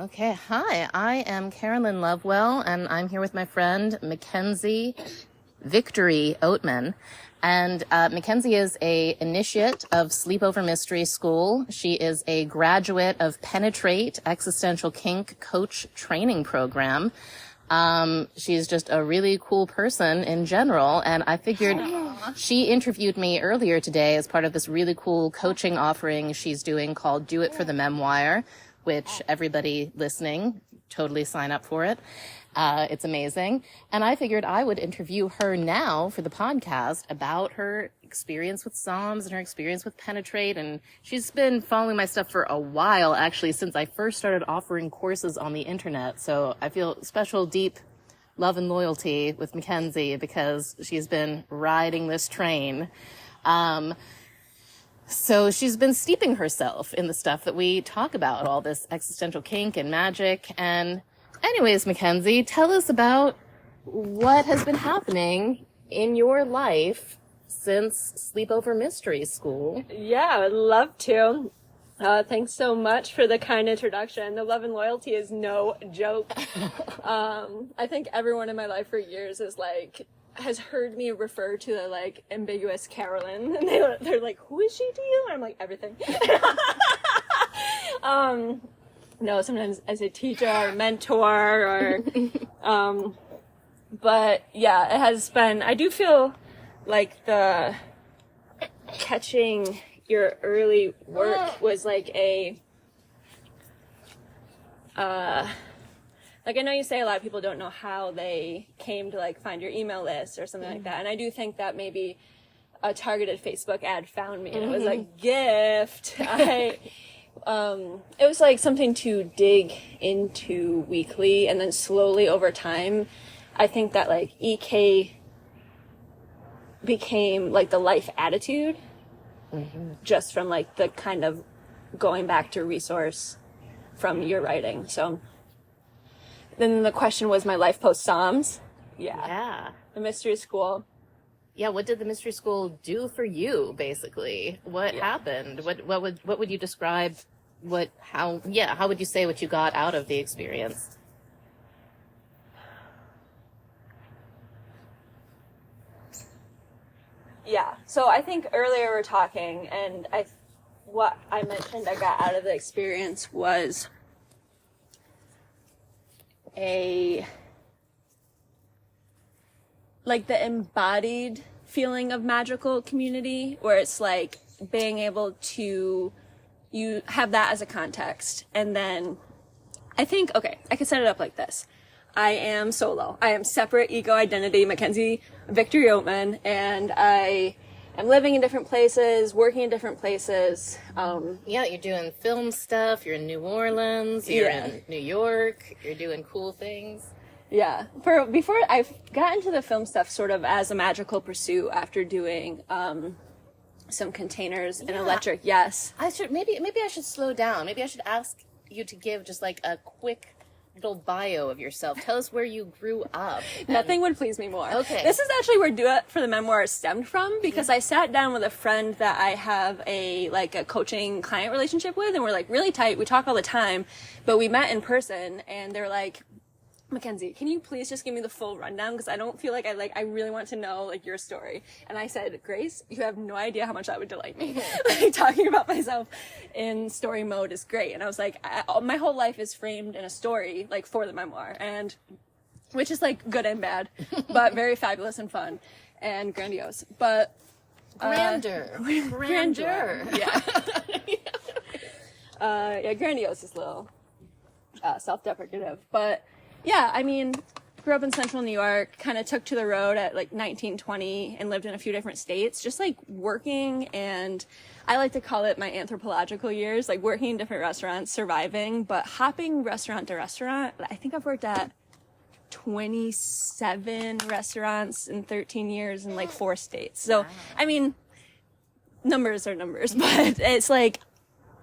Okay, hi, I am Carolyn Lovewell, and I'm here with my friend Mackenzie Victory-Oatman. And Mackenzie is a initiate of Sleepover Mystery School. She is a graduate of Penetrate Existential Kink Coach Training Program. She's just a really cool person in general, and I figured she interviewed me earlier today as part of this really cool coaching offering she's doing called Do It for the Memoir, which everybody listening totally sign up for it. It's amazing. And I figured I would interview her now for the podcast about her experience with Psalms and her experience with Penetrate. And she's been following my stuff for a while, actually, since I first started offering courses on the internet. So I feel special, deep love and loyalty with Mackenzie because she's been riding this train. So she's been steeping herself in the stuff that we talk about, all this existential kink and magic. And anyways, Mackenzie, tell us about what has been happening in your life since Sleepover Mystery School. Yeah, I would love to. Thanks so much for the kind introduction. The love and loyalty is no joke. I think everyone in my life for years has heard me refer to the ambiguous Carolyn, and they're like, "Who is she to you?" And I'm like, "Everything." No, sometimes as a teacher or mentor or, but yeah, it has been, I do feel like the catching your early work was I know you say a lot of people don't know how they came to find your email list or something like that. And I do think that maybe a targeted Facebook ad found me and it was a gift. It was something to dig into weekly, and then slowly over time, I think that EK became the life attitude, just from the kind of going back to resource from your writing. So then the question was my life post Psalms. Yeah. The mystery school. Yeah, what did the mystery school do for you, basically? What happened? What would you describe? How would you say what you got out of the experience? Yeah. So I think earlier we were talking, and what I mentioned I got out of the experience was the embodied feeling of magical community, where it's being able to, you have that as a context. And then I think, I could set it up like this. I am solo. I am separate ego identity, Mackenzie Victory-Oatman, and I am living in different places, working in different places. You're doing film stuff. You're in New Orleans. You're in New York. You're doing cool things. Yeah. Before I got into the film stuff sort of as a magical pursuit after doing some containers and electric. Yes. Maybe I should slow down. Maybe I should ask you to give just a quick little bio of yourself. Tell us where you grew up. Nothing would please me more. Okay. This is actually where Do It for the Memoir stemmed from, because I sat down with a friend that I have a coaching client relationship with, and we're really tight. We talk all the time, but we met in person, and they're like, "Mackenzie, can you please just give me the full rundown? Because I don't feel I really want to know your story." And I said, "Grace, you have no idea how much that would delight me. Talking about myself in story mode is great." And I was like, my whole life is framed in a story, for the memoir, and which is good and bad, but very fabulous and fun and grandiose. But grandeur. Yeah. Grandiose is a little self-deprecative, but. Yeah, I mean, grew up in central New York, kind of took to the road at 19, 20, and lived in a few different states, just working, and I like to call it my anthropological years, working in different restaurants, surviving, but hopping restaurant to restaurant. I think I've worked at 27 restaurants in 13 years in 4 states. So, wow. I mean, numbers are numbers, but it's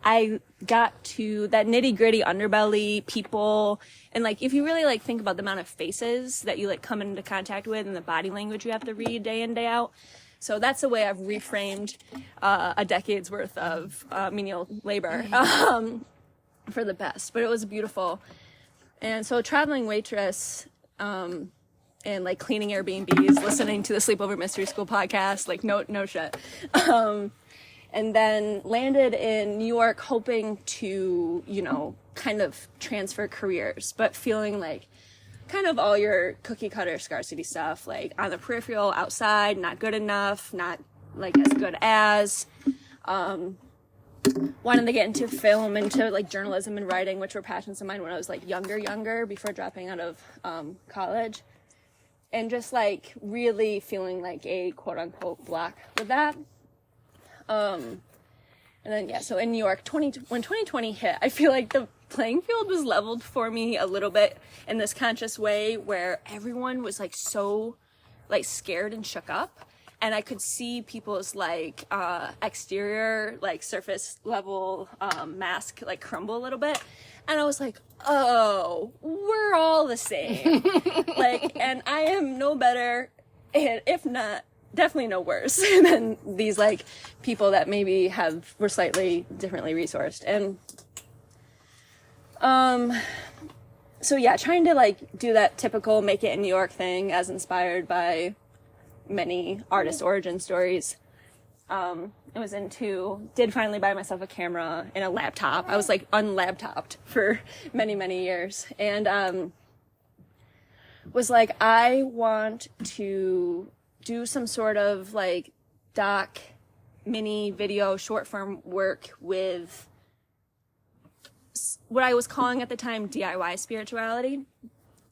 I got to that nitty gritty underbelly, people, and if you really think about the amount of faces that you come into contact with and the body language you have to read day in, day out. So that's the way I've reframed a decade's worth of menial labor. for the best, but it was beautiful. And so traveling waitress, and like cleaning Airbnbs, listening to the Sleepover Mystery School podcast, like no shit. And then landed in New York hoping to, you know, kind of transfer careers, but feeling like kind of all your cookie cutter scarcity stuff, like on the peripheral, outside, not good enough, not like as good as, wanted to get into film, into like journalism and writing, which were passions of mine when I was like younger, before dropping out of college. And just like really feeling like a quote unquote block with that. And then, yeah, so in New York, when 2020 hit, I feel like the playing field was leveled for me a little bit in this conscious way where everyone was like so like scared and shook up. And I could see people's like exterior, like surface level mask like crumble a little bit. And I was like, oh, we're all the same. Like, and I am no better, and if not, definitely no worse than these like people that maybe were slightly differently resourced. And so yeah, trying to like do that typical make it in New York thing as inspired by many artist origin stories. Did finally buy myself a camera and a laptop. I was like unlaptopped for many years, and was like, I want to do some sort of like doc, mini video, short form work with what I was calling at the time DIY spirituality,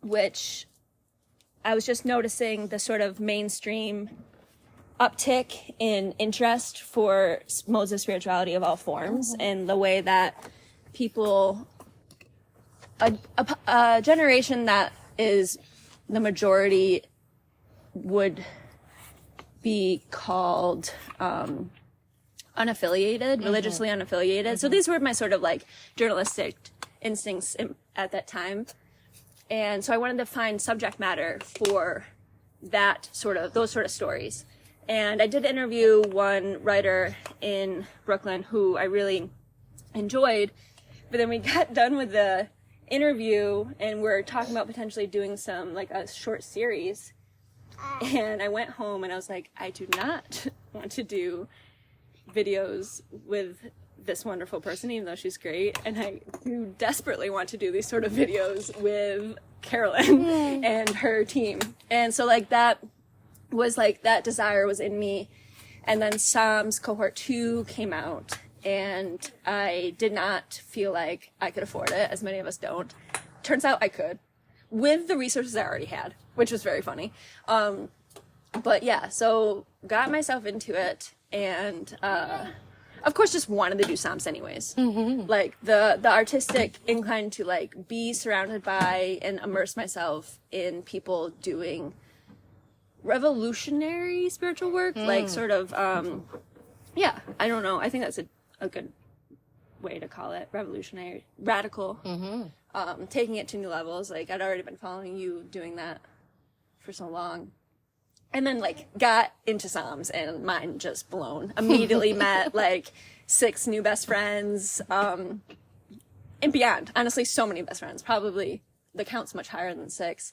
which I was just noticing the sort of mainstream uptick in interest for modes of spirituality of all forms, and the way that people, a generation that is the majority would be called unaffiliated, religiously unaffiliated. So these were my sort of like journalistic instincts at that time. And so I wanted to find subject matter for those sort of stories. And I did interview one writer in Brooklyn who I really enjoyed, but then we got done with the interview and we're talking about potentially doing some like a short series. And I went home and I was like, I do not want to do videos with this wonderful person, even though she's great. And I do desperately want to do these sort of videos with Carolyn and her team. And so like that desire was in me. And then Psalms Cohort 2 came out and I did not feel like I could afford it, as many of us don't. Turns out I could, with the resources I already had, which was very funny. But yeah, so got myself into it and, of course, just wanted to do Psalms anyways. Like the artistic incline to like be surrounded by and immerse myself in people doing revolutionary spiritual work, like sort of, yeah, I don't know. I think that's a good way to call it, revolutionary, radical, taking it to new levels. Like I'd already been following you doing that for so long. And then like got into Psalms and mine just blown. Immediately met like 6 new best friends, and beyond. Honestly, so many best friends. Probably the count's much higher than 6.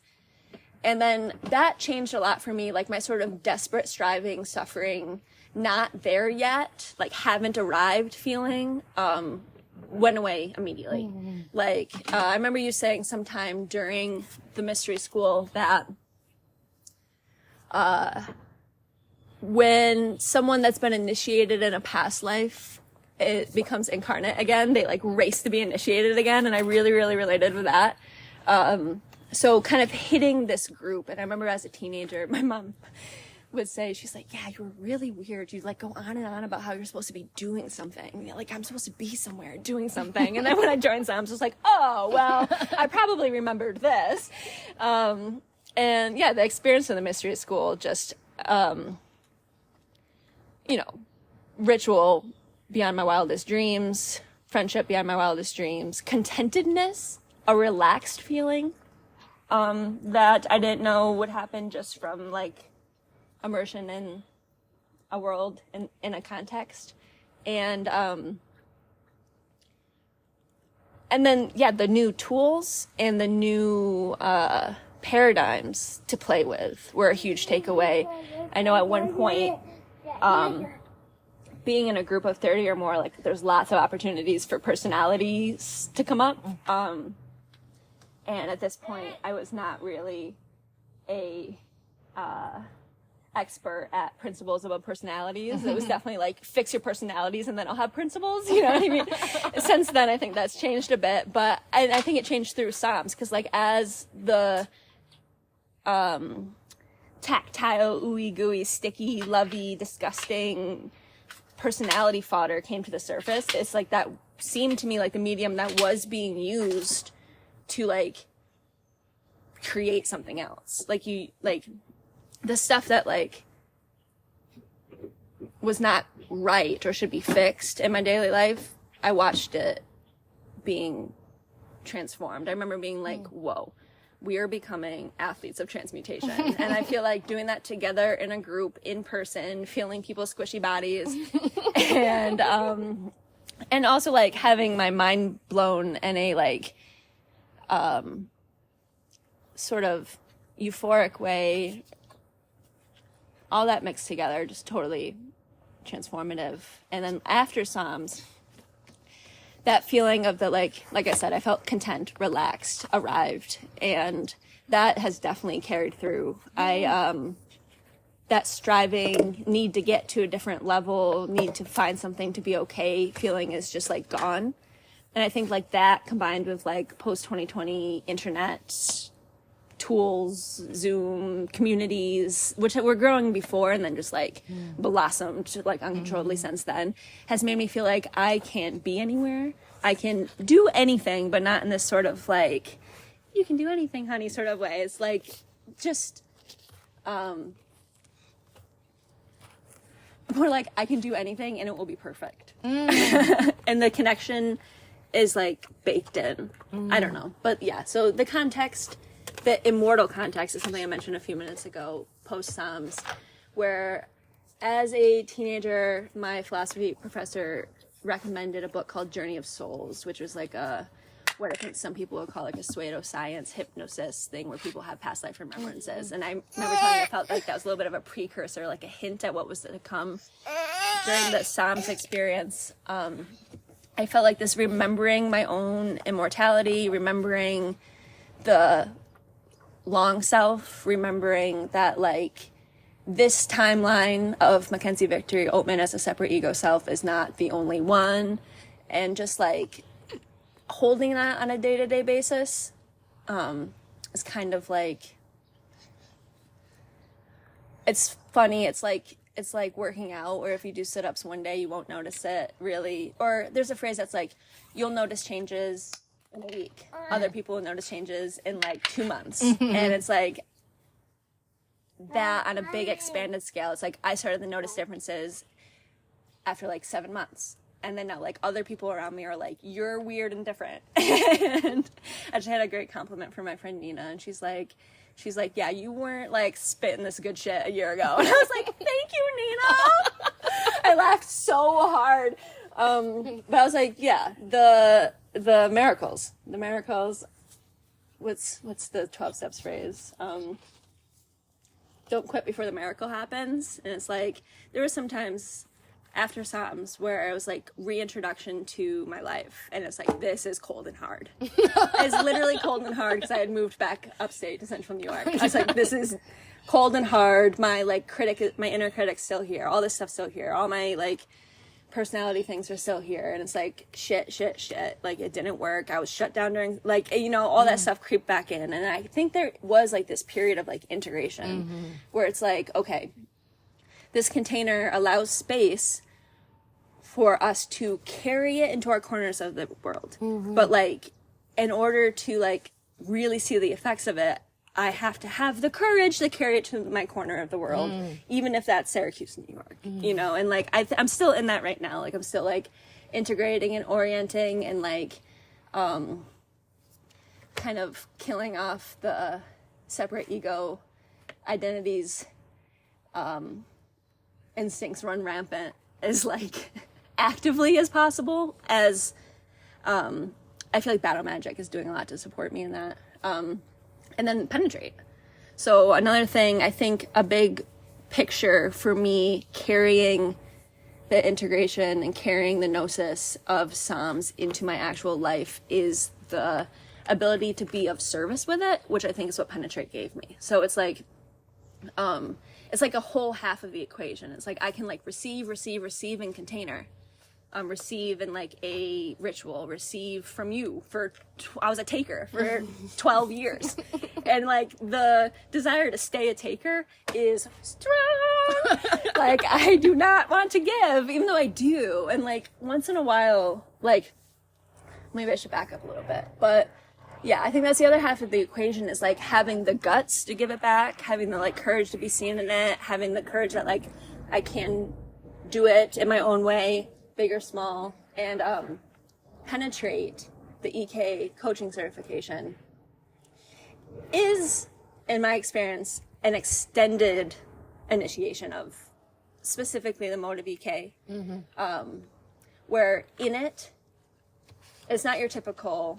And then that changed a lot for me. Like my sort of desperate striving, suffering, not there yet, like haven't arrived feeling, went away immediately. Like, I remember you saying sometime during the mystery school that, when someone that's been initiated in a past life, it becomes incarnate again, they like race to be initiated again. And I really, really related with that. So kind of hitting this group. And I remember as a teenager, my mom would say, she's like, yeah, you were really weird. You like go on and on about how you're supposed to be doing something. You're like, I'm supposed to be somewhere doing something. And then when I joined Psalms, I was like, oh, well, I probably remembered this. And yeah, the experience in the mystery school, just, ritual beyond my wildest dreams, friendship beyond my wildest dreams, contentedness, a relaxed feeling, that I didn't know would happen just from like immersion in a world, in a context. And, and then, yeah, the new tools and the new paradigms to play with were a huge takeaway. I know at one point, being in a group of 30 or more, like, there's lots of opportunities for personalities to come up. And at this point, I was not really a expert at principles above personalities. It was definitely like, fix your personalities and then I'll have principles, you know what I mean? Since then, I think that's changed a bit, but I think it changed through Psalms, because like, as the tactile, ooey gooey, sticky, lovey, disgusting personality fodder came to the surface, it's like, that seemed to me like the medium that was being used to like create something else. Like, the stuff that like was not right or should be fixed in my daily life, I watched it being transformed. I remember being like, whoa, we are becoming athletes of transmutation. And I feel like doing that together in a group, in person, feeling people's squishy bodies, and also like having my mind blown in a like sort of euphoric way, all that mixed together, just totally transformative. And then after Psalms, that feeling of the like I said, I felt content, relaxed, arrived, and that has definitely carried through. That striving, need to get to a different level, need to find something to be okay feeling is just like gone. And I think like that combined with like post 2020 internet tools, Zoom, communities, which were growing before and then just like blossomed like uncontrollably since then, has made me feel like I can't be anywhere. I can do anything, but not in this sort of like, you can do anything, honey, sort of way. It's like, just, more like I can do anything and it will be perfect. And the connection is like baked in. I don't know. But yeah, so the context, the immortal context is something I mentioned a few minutes ago, post Psalms, where as a teenager, my philosophy professor recommended a book called Journey of Souls, which was like what I think some people would call like a pseudoscience hypnosis thing where people have past life remembrances. And I remember telling you, I felt like that was a little bit of a precursor, like a hint at what was to come during the Psalms experience. I felt like this remembering my own immortality, remembering the long self, remembering that like this timeline of Mackenzie Victory-Oatman as a separate ego self is not the only one, and just like holding that on a day-to-day basis is kind of like, it's funny, it's like working out, or if you do sit-ups one day you won't notice it really, or there's a phrase that's like, you'll notice changes in a week, other people will notice changes in like 2 months. And it's like that on a big expanded scale. It's like I started to notice differences after like 7 months, and then now like other people around me are like, you're weird and different. And I just had a great compliment from my friend Nina, and she's like, yeah, you weren't like spitting this good shit a year ago. And I was like, thank you, Nina. I laughed so hard. But I was like, yeah, the miracles, what's the 12 steps phrase? Don't quit before the miracle happens. And it's like, there were some times after Psalms where I was like, reintroduction to my life. And it's like, this is cold and hard. It's literally cold and hard because I had moved back upstate to central New York. I was like, this is cold and hard. My like my inner critic's still here. All this stuff's still here. All my like personality things are still here. And it's like, shit. Like, it didn't work. I was shut down during, like, you know, all that stuff creeped back in. And I think there was like this period of like integration where it's like, okay, this container allows space for us to carry it into our corners of the world. But like, in order to like really see the effects of it, I have to have the courage to carry it to my corner of the world, even if that's Syracuse, New York, you know? And like, I'm still in that right now. Like, I'm still like integrating and orienting and like, kind of killing off the separate ego identities, instincts run rampant as like actively as possible, as I feel like battle magic is doing a lot to support me in that. And then penetrate. So another thing, I think a big picture for me carrying the integration and carrying the gnosis of Psalms into my actual life is the ability to be of service with it, which I think is what penetrate gave me. So it's like a whole half of the equation. It's like I can like receive in container, receive in like a ritual, receive from you I was a taker for 12 years. And like the desire to stay a taker is strong. Like I do not want to give, even though I do. And like once in a while, like maybe I should back up a little bit, but yeah, I think that's the other half of the equation is like having the guts to give it back, having the like courage to be seen in it, having the courage that like I can do it in my own way, big or small, and penetrate the EK coaching certification is, in my experience, an extended initiation of specifically the mode of EK, where in it, it's not your typical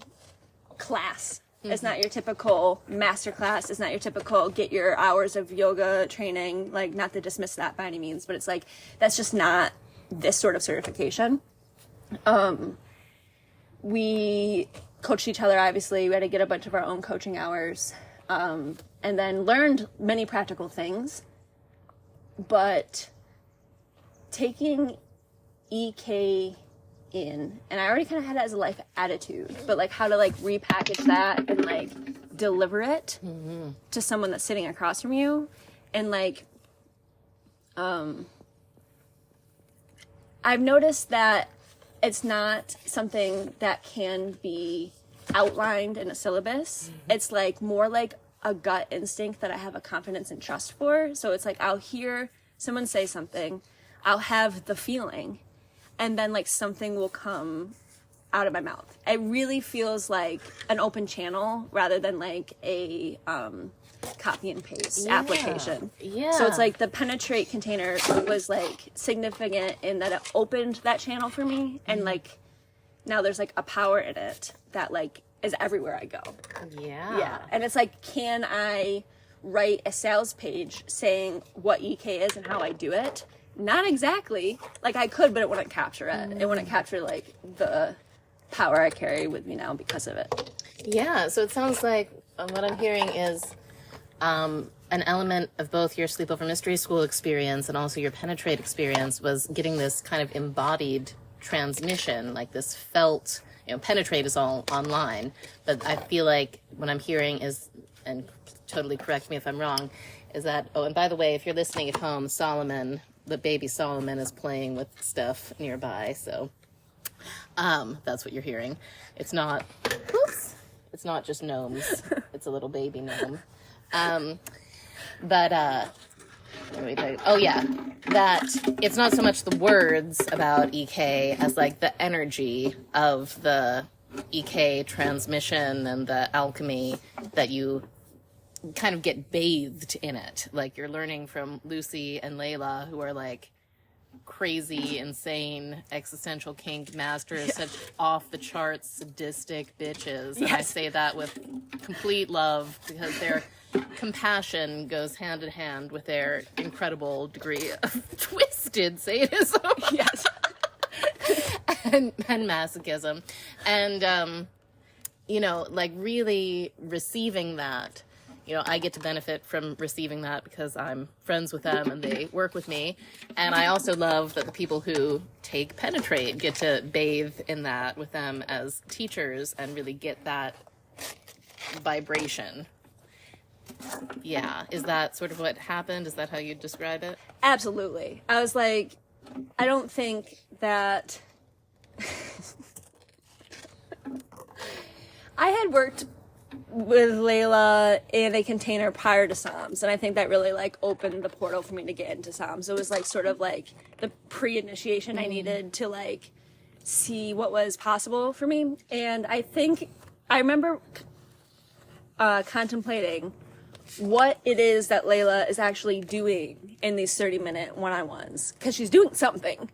class. It's not your typical master class. It's not your typical get your hours of yoga training. Like, not to dismiss that by any means, but it's like, that's just not this sort of certification. We coached each other, obviously. We had to get a bunch of our own coaching hours, and then learned many practical things. But taking EK in, and I already kind of had it as a life attitude, but like how to like repackage that and like deliver it to someone that's sitting across from you. And like I've noticed that it's not something that can be outlined in a syllabus. It's like more like a gut instinct that I have a confidence and trust for. So it's like I'll hear someone say something, I'll have the feeling, and then like something will come out of my mouth. It really feels like an open channel rather than like a copy and paste application. Yeah. So it's like the penetrate container was like significant in that it opened that channel for me, and like now there's like a power in it that like is everywhere I go. Yeah. And it's like, can I write a sales page saying what EK is and how I do it? Not exactly. Like I could, but it wouldn't capture it. It wouldn't capture like the power I carry with me now because of it. Yeah. So it sounds like what I'm hearing is an element of both your Sleepover Mystery School experience and also your Penetrate experience was getting this kind of embodied transmission, like this felt, Penetrate is all online, but I feel like what I'm hearing is, and totally correct me if I'm wrong, is that, oh, and by the way, if you're listening at home, Solomon, the baby Solomon, is playing with stuff nearby, so that's what you're hearing. It's not just gnomes, it's a little baby gnome. That it's not so much the words about EK as like the energy of the EK transmission and the alchemy that you kind of get bathed in it. Like you're learning from Lucy and Layla, who are like crazy, insane, existential kink masters, such off the charts, sadistic bitches. And I say that with complete love because their compassion goes hand in hand with their incredible degree of twisted sadism. Yes. and masochism. And, like really receiving that. I get to benefit from receiving that because I'm friends with them and they work with me. And I also love that the people who take Penetrate get to bathe in that with them as teachers and really get that vibration. Yeah. Is that sort of what happened? Is that how you describe it? Absolutely. I was like, I don't think that I had worked with Layla in a container prior to Psalms, and I think that really like opened the portal for me to get into Psalms. It was like sort of like the pre-initiation I needed to like see what was possible for me. And I think I remember contemplating what it is that Layla is actually doing in these 30-minute one-on-ones, because she's doing something.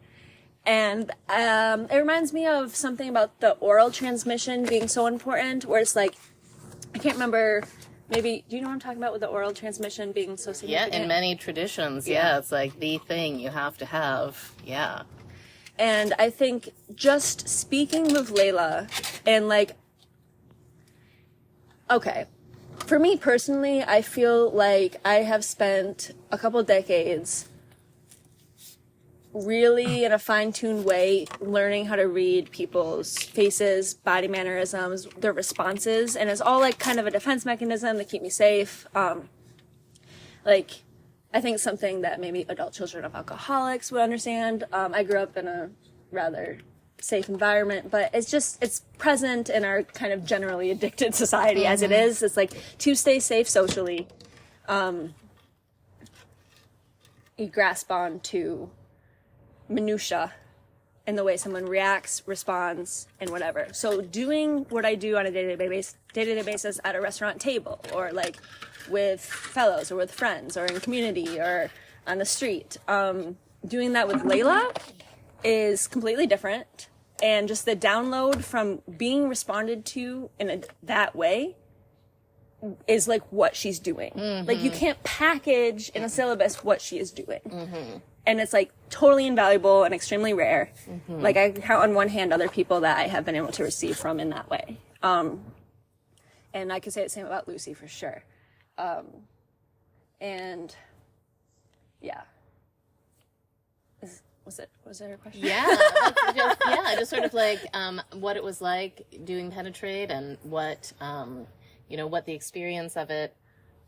And it reminds me of something about the oral transmission being so important, where it's like, I can't remember, maybe, do you know what I'm talking about with the oral transmission being so significant? Yeah, in many traditions, yeah, it's like the thing you have to have, yeah. And I think just speaking with Layla and like, okay, for me personally, I feel like I have spent a couple decades really in a fine-tuned way learning how to read people's faces, body mannerisms, their responses, and it's all like kind of a defense mechanism to keep me safe. Like, I think something that maybe adult children of alcoholics would understand. I grew up in a rather safe environment, but it's present in our kind of generally addicted society as it is. It's like, to stay safe socially, you grasp on to minutia in the way someone reacts, responds, and whatever. So doing what I do on a day-to-day basis at a restaurant table, or like with fellows or with friends or in community or on the street, doing that with Layla is completely different. And just the download from being responded to in that way is like what she's doing. Like, you can't package in a syllabus what she is doing. And it's like totally invaluable and extremely rare. Like, I count on one hand other people that I have been able to receive from in that way. And I could say the same about Lucy for sure. And yeah. Was there a question? Yeah, just sort of like what it was like doing Penetrate, and what what the experience of it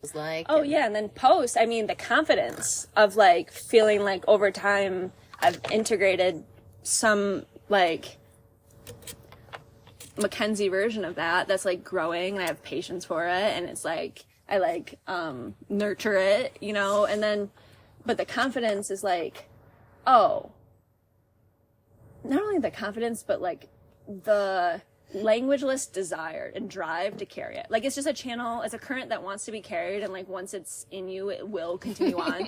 was like. Oh, yeah, and then post, I mean, the confidence of like feeling like over time I've integrated some like Mackenzie version of that's like growing, and I have patience for it, and it's like I like nurture it, and then but the confidence is like, oh, not only the confidence, but like the languageless desire and drive to carry it. Like, it's just a channel, it's a current that wants to be carried, and like once it's in you, it will continue on.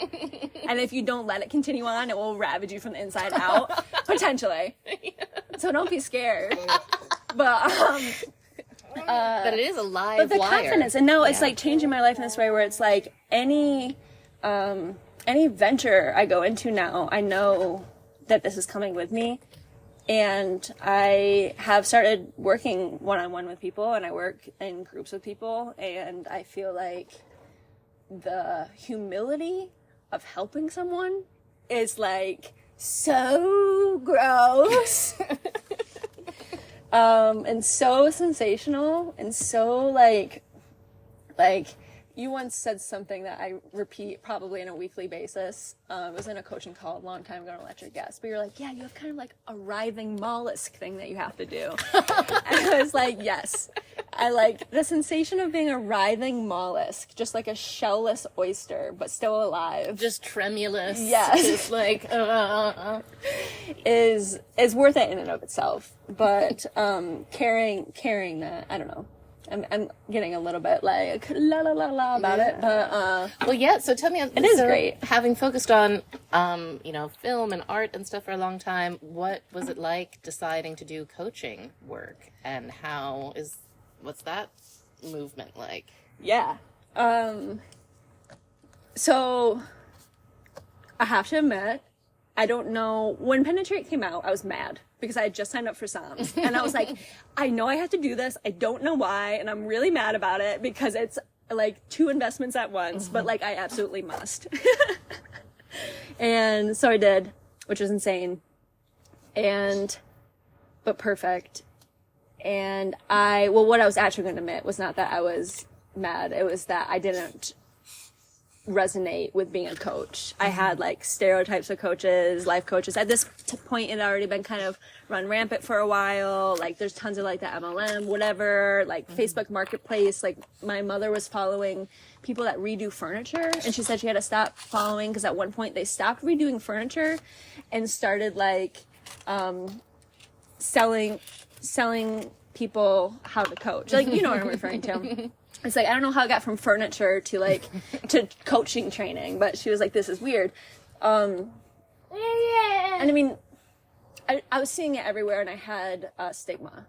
And if you don't let it continue on, it will ravage you from the inside out, potentially. So don't be scared. But it is a live but the wire. Confidence, and now it's like changing my life in this way where it's like any venture I go into now, I know that this is coming with me. And I have started working one-on-one with people, and I work in groups with people, and I feel like the humility of helping someone is like so gross. And so sensational, and so like you once said something that I repeat probably on a weekly basis. It was in a coaching call a long time ago, and I'll let you guess. But you're like, yeah, you have kind of like a writhing mollusk thing that you have to do. And I was like, yes. I like the sensation of being a writhing mollusk, just like a shellless oyster, but still alive. Just tremulous. Yes. Just like, is worth it in and of itself. But carrying that, I don't know. I'm getting a little bit like la la la la about it, but well, yeah. So tell me, it is great. Having focused on film and art and stuff for a long time, what was it like deciding to do coaching work, and what's that movement like? Yeah. So I have to admit, I don't know, when Penetrate came out, I was mad because I had just signed up for SOMs, and I was like, I know I have to do this. I don't know why, and I'm really mad about it because it's like 2 investments at once, but like I absolutely must. And so I did, which was insane, but perfect. And what I was actually going to admit was not that I was mad. It was that I didn't resonate with being a coach. I had like stereotypes of coaches, life coaches. At this point, it had already been kind of run rampant for a while. Like, there's tons of like the MLM, whatever, like Facebook Marketplace. Like, my mother was following people that redo furniture, and she said she had to stop following because at one point they stopped redoing furniture and started like selling people how to coach. Like, you know what I'm referring to. It's like, I don't know how it got from furniture to to coaching training, but she was like, this is weird. And I mean, I was seeing it everywhere, and I had stigma.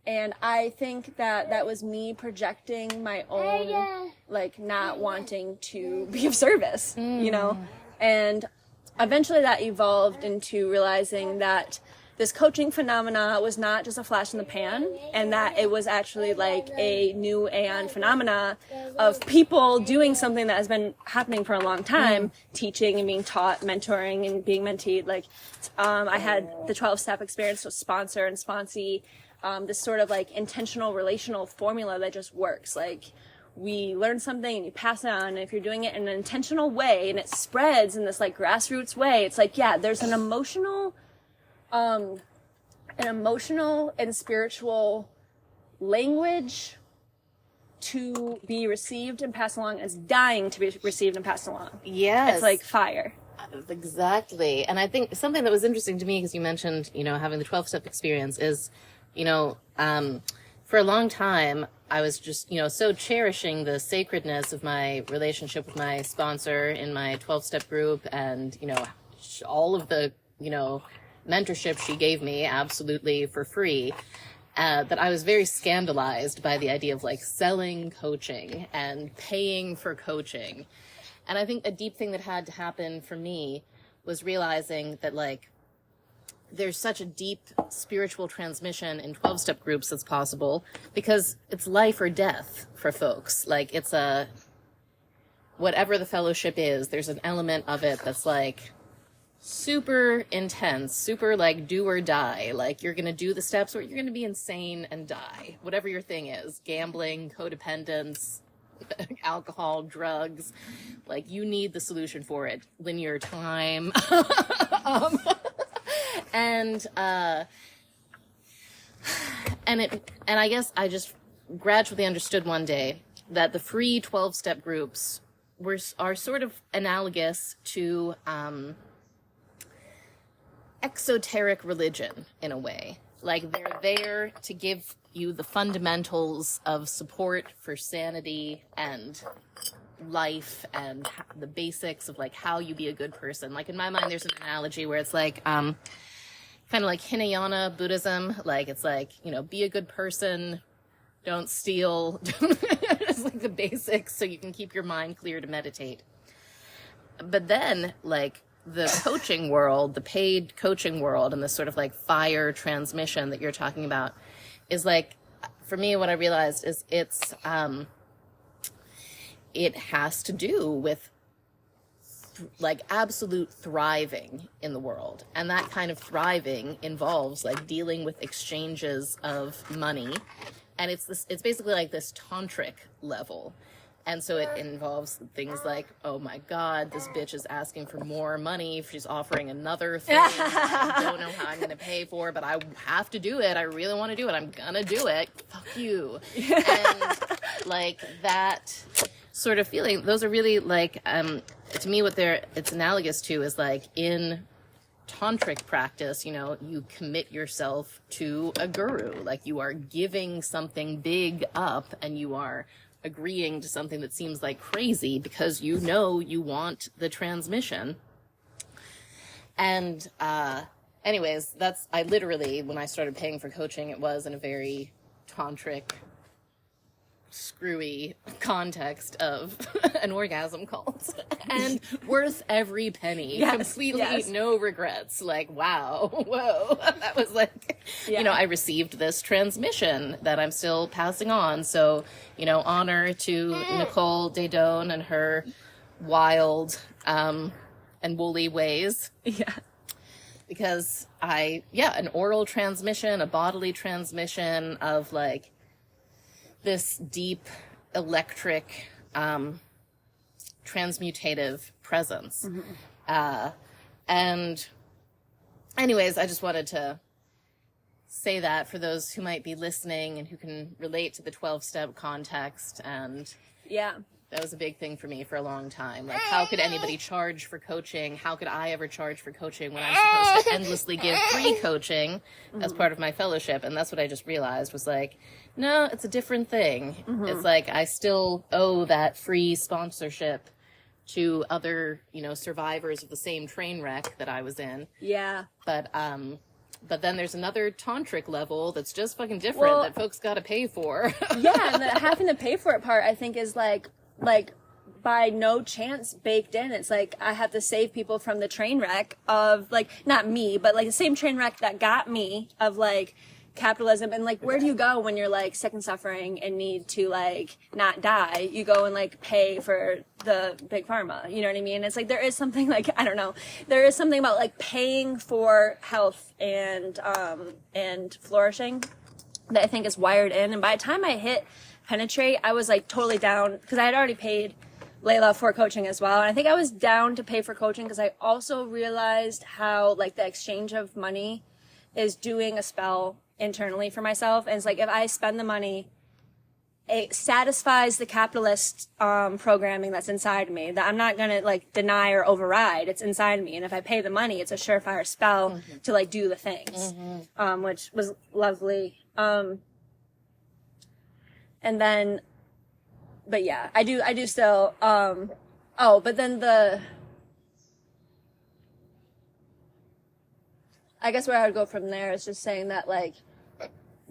And I think that was me projecting my own, like, not wanting to be of service, you know? And eventually that evolved into realizing that this coaching phenomena was not just a flash in the pan, and that it was actually like a new Aeon phenomena of people doing something that has been happening for a long time, teaching and being taught, mentoring and being menteed. Like, I had the 12-step experience with sponsor and sponsee, this sort of like intentional relational formula that just works. Like, we learn something and you pass it on, and if you're doing it in an intentional way and it spreads in this like grassroots way, it's like, yeah, there's an emotional and spiritual language to be received and passed along as dying to be received and passed along. Yes. It's like fire. Exactly. And I think something that was interesting to me, because you mentioned, you know, having the 12-step experience is, you know, for a long time, I was just, you know, so cherishing the sacredness of my relationship with my sponsor in my 12-step group, and, you know, all of the, you know, mentorship she gave me absolutely for free, that I was very scandalized by the idea of like selling coaching and paying for coaching. And I think a deep thing that had to happen for me was realizing that like there's such a deep spiritual transmission in 12-step groups that's possible, because it's life or death for folks. Like, it's whatever the fellowship is, there's an element of it that's like super intense, super like do or die. Like, you're gonna do the steps or you're gonna be insane and die. Whatever your thing is, gambling, codependence, alcohol, drugs, like, you need the solution for it. Linear time. And I guess I just gradually understood one day that the free 12-step groups are sort of analogous to exoteric religion in a way. Like, they're there to give you the fundamentals of support for sanity and life and the basics of like how you be a good person. Like, in my mind, there's an analogy where it's like kind of like Hinayana Buddhism. Like, it's like, you know, be a good person, don't steal. It's like the basics so you can keep your mind clear to meditate. But then like the coaching world, the paid coaching world, and this sort of like fire transmission that you're talking about is like, for me, what I realized is it has to do with like absolute thriving in the world. And that kind of thriving involves like dealing with exchanges of money. And it's basically like this tantric level. And so it involves things like, oh my God, this bitch is asking for more money. She's offering another thing I don't know how I'm going to pay for, but I have to do it. I really want to do it. I'm going to do it. Fuck you. And like that sort of feeling, those are really like, to me, it's analogous to is like in tantric practice, you know, you commit yourself to a guru, like you are giving something big up and you are agreeing to something that seems like crazy because you know you want the transmission. And anyways, I literally, when I started paying for coaching, it was in a very tantric, screwy context of an orgasm cult and worth every penny. Yes, completely yes. No regrets. Like, wow, whoa, that was like, you know, I received this transmission that I'm still passing on. So, you know, honor to Nicole Daedone and her wild and woolly ways. Yeah. Because an oral transmission, a bodily transmission of like this deep electric transmutative presence. Mm-hmm. And anyways, I just wanted to say that for those who might be listening and who can relate to the 12-step context. And yeah, that was a big thing for me for a long time. Like, how could anybody charge for coaching? How could I ever charge for coaching when I'm supposed to endlessly give free coaching as part of my fellowship? And that's what I just realized was like, no, it's a different thing. Mm-hmm. It's like I still owe that free sponsorship to other, you know, survivors of the same train wreck that I was in. Yeah. But then there's another tantric level that's just fucking different that folks got to pay for. Yeah, and the having to pay for it part, I think, is like by no chance baked in. It's like I have to save people from the train wreck of, like, not me, but like the same train wreck that got me, of like capitalism. And like, where do you go when you're like sick and suffering and need to like not die? You go and like pay for the big pharma, you know what I mean? It's like there is something, like, I don't know, there is something about like paying for health and flourishing that I think is wired in. And by the time I hit penetrate, I was like totally down, because I had already paid Layla for coaching as well. And I think I was down to pay for coaching because I also realized how like the exchange of money is doing a spell internally for myself. And it's like, if I spend the money, it satisfies the capitalist programming that's inside me that I'm not going to like deny or override. It's inside me. And if I pay the money, it's a surefire spell to like do the things, which was lovely. And then, but yeah, I do still, but then I guess where I would go from there is just saying that like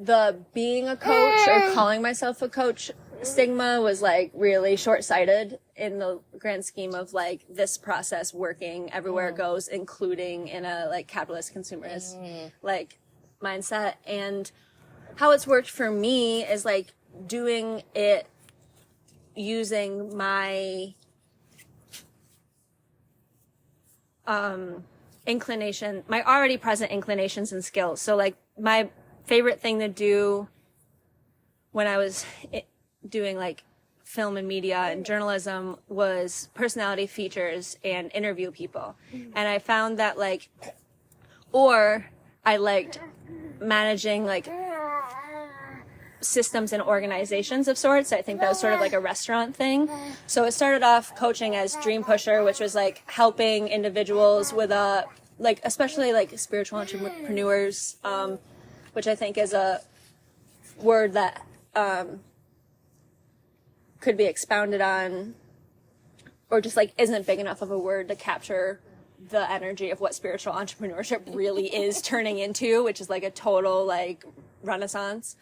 the being a coach or calling myself a coach stigma was like really short-sighted in the grand scheme of like this process working everywhere it goes, including in a like capitalist consumerist like mindset. And how it's worked for me is like doing it using my inclination, my already present inclinations and skills. So like my favorite thing to do when I was doing like film and media and journalism was personality features and interview people. And I found that like, or I liked managing like systems and organizations of sorts. I think that was sort of like a restaurant thing. So it started off coaching as Dream Pusher, which was like helping individuals with like especially like spiritual entrepreneurs, which I think is a word that could be expounded on, or just like isn't big enough of a word to capture the energy of what spiritual entrepreneurship really is turning into, which is like a total like renaissance.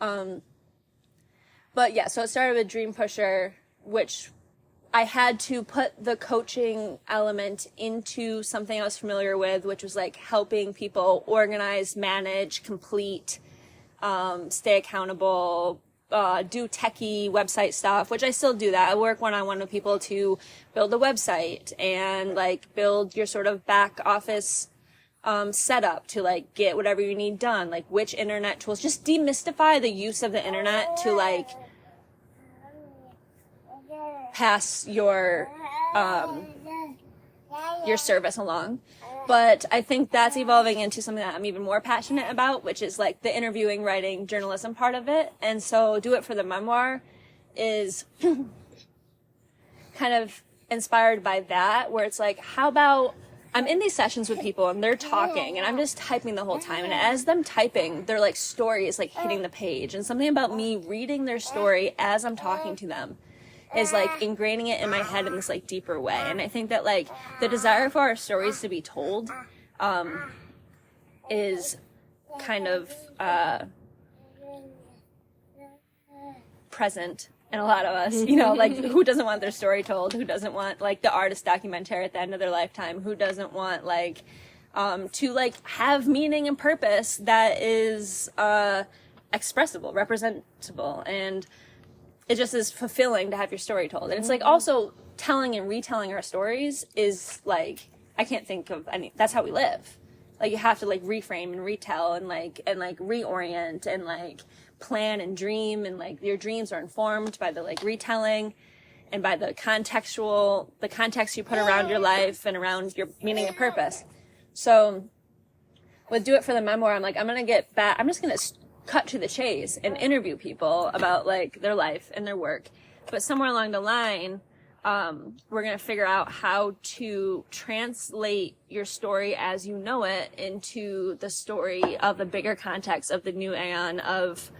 But yeah, so it started with Dream Pusher, which I had to put the coaching element into something I was familiar with, which was like helping people organize, manage, complete, stay accountable, do techie website stuff, which I still do that. I work one-on-one with people to build a website and like build your sort of back office setup to like get whatever you need done, like which internet tools, just demystify the use of the internet to like pass your service along. But I think that's evolving into something that I'm even more passionate about, which is like the interviewing, writing, journalism part of it. And so Do It for the Memoir is kind of inspired by that, where it's like, how about I'm in these sessions with people and they're talking and I'm just typing the whole time. And as them typing, their like story is like hitting the page. And something about me reading their story as I'm talking to them is like ingraining it in my head in this like deeper way. And I think that like the desire for our stories to be told is kind of present in a lot of us, you know, like who doesn't want their story told? Who doesn't want like the artist documentary at the end of their lifetime? Who doesn't want like to like have meaning and purpose that is expressible, representable, and it just is fulfilling to have your story told. And it's like also telling and retelling our stories is like, I can't think of any, that's how we live. Like you have to like reframe and retell and like reorient and like plan and dream, and like your dreams are informed by the like retelling and by the context you put around your life and around your meaning and purpose. So with Do It for the Memoir, I'm like, I'm just going to cut to the chase and interview people about like their life and their work. But somewhere along the line, we're going to figure out how to translate your story as you know it into the story of the bigger context of the new Aeon, of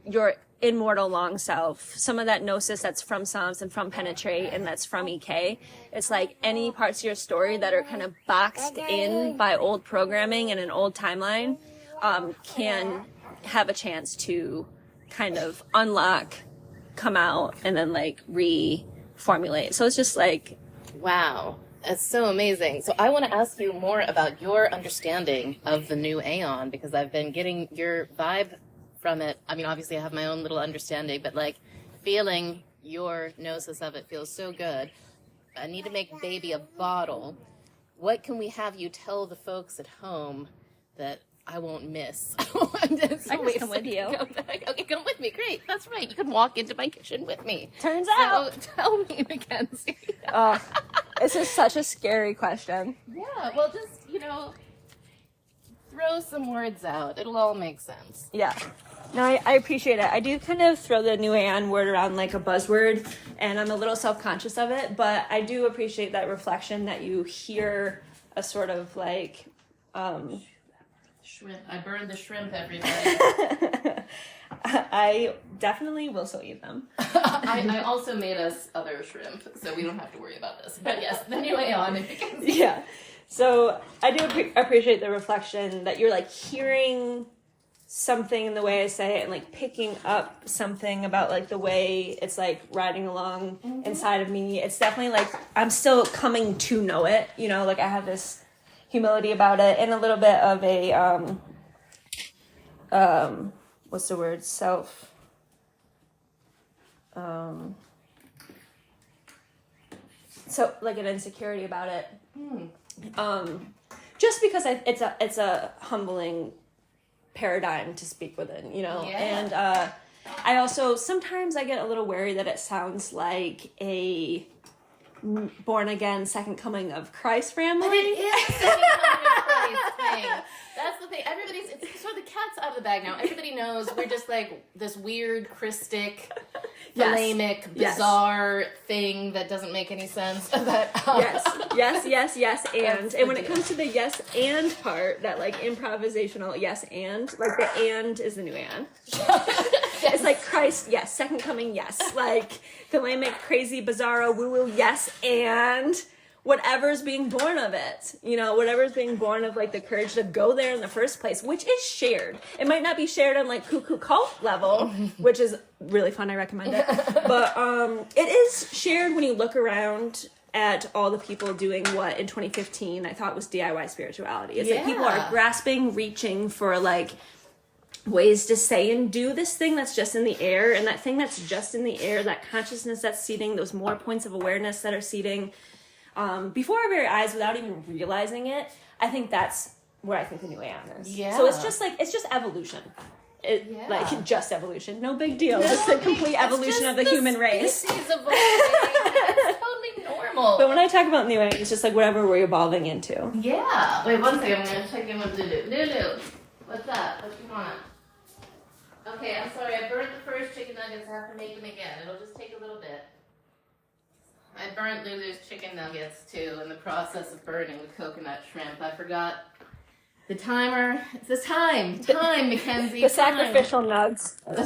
your immortal long self, some of that gnosis that's from Psalms and from Penetrate and that's from EK. It's like any parts of your story that are kind of boxed in by old programming and an old timeline can have a chance to kind of unlock, come out, and then like reformulate. So it's just like, wow, that's so amazing. So I want to ask you more about your understanding of the new Aeon, because I've been getting your vibe from it. I mean, obviously I have my own little understanding, but like feeling your gnosis of it feels so good. I need to make baby a bottle. What can we have you tell the folks at home that I won't miss? I can come with you. Okay, come with me. Great. That's right. You can walk into my kitchen with me. Turns out. Tell me, Mackenzie. Oh, this is such a scary question. Yeah, well, just, throw some words out. It'll all make sense. Yeah. No, I appreciate it. I do kind of throw the new Aeon word around like a buzzword, and I'm a little self-conscious of it, but I do appreciate that reflection that you hear a sort of like... Shrimp. I burned the shrimp, everybody. I definitely will still eat them. I also made us other shrimp, so we don't have to worry about this. But yes, the new Aeon. Yeah. So I do appreciate the reflection that you're like hearing something in the way I say it and like picking up something about like the way it's like riding along inside of me. It's definitely like I'm still coming to know it, like I have this humility about it and a little bit of a what's the word? Self so like an insecurity about it. Just because it's a humbling paradigm to speak within, Yeah. And I also sometimes I get a little wary that it sounds like a born again second coming of Christ family. But it is the second coming of Christ thing. That's the thing. It's sort of the cat's out of the bag now. Everybody knows we're just like this weird, Christic, polemic, bizarre thing that doesn't make any sense. That, yes, and when it comes to the yes and part, that like improvisational yes and, like the and is the new and. Yes. It's like Christ, yes, second coming, yes, like polemic, crazy, bizarro, woo-woo, yes, and whatever's being born of it, whatever's being born of like the courage to go there in the first place, which is shared. It might not be shared on like cuckoo cult level, which is really fun. I recommend it. But it is shared when you look around at all the people doing what in 2015 I thought was DIY spirituality. It's like people are grasping, reaching for like ways to say and do this thing that's just in the air, and that thing that's just in the air, that consciousness that's seeding, those more points of awareness that are seeding before our very eyes without even realizing it. I think that's where I think the new Aeon is. Yeah. So it's just evolution. Like just evolution. No big deal. Just the complete evolution of the human race. It's totally normal. But when I talk about new Aeon, it's just like whatever we're evolving into. Yeah. Wait, one second. I'm going to check in with Lulu. Lulu, what's up? What you want? Okay, I'm sorry. I burnt the first chicken nuggets. I have to make them again. It'll just take a little bit. I burnt Lulu's chicken nuggets, too, in the process of burning the coconut shrimp. I forgot the timer. It's the time, Mackenzie. The sacrificial nugs. What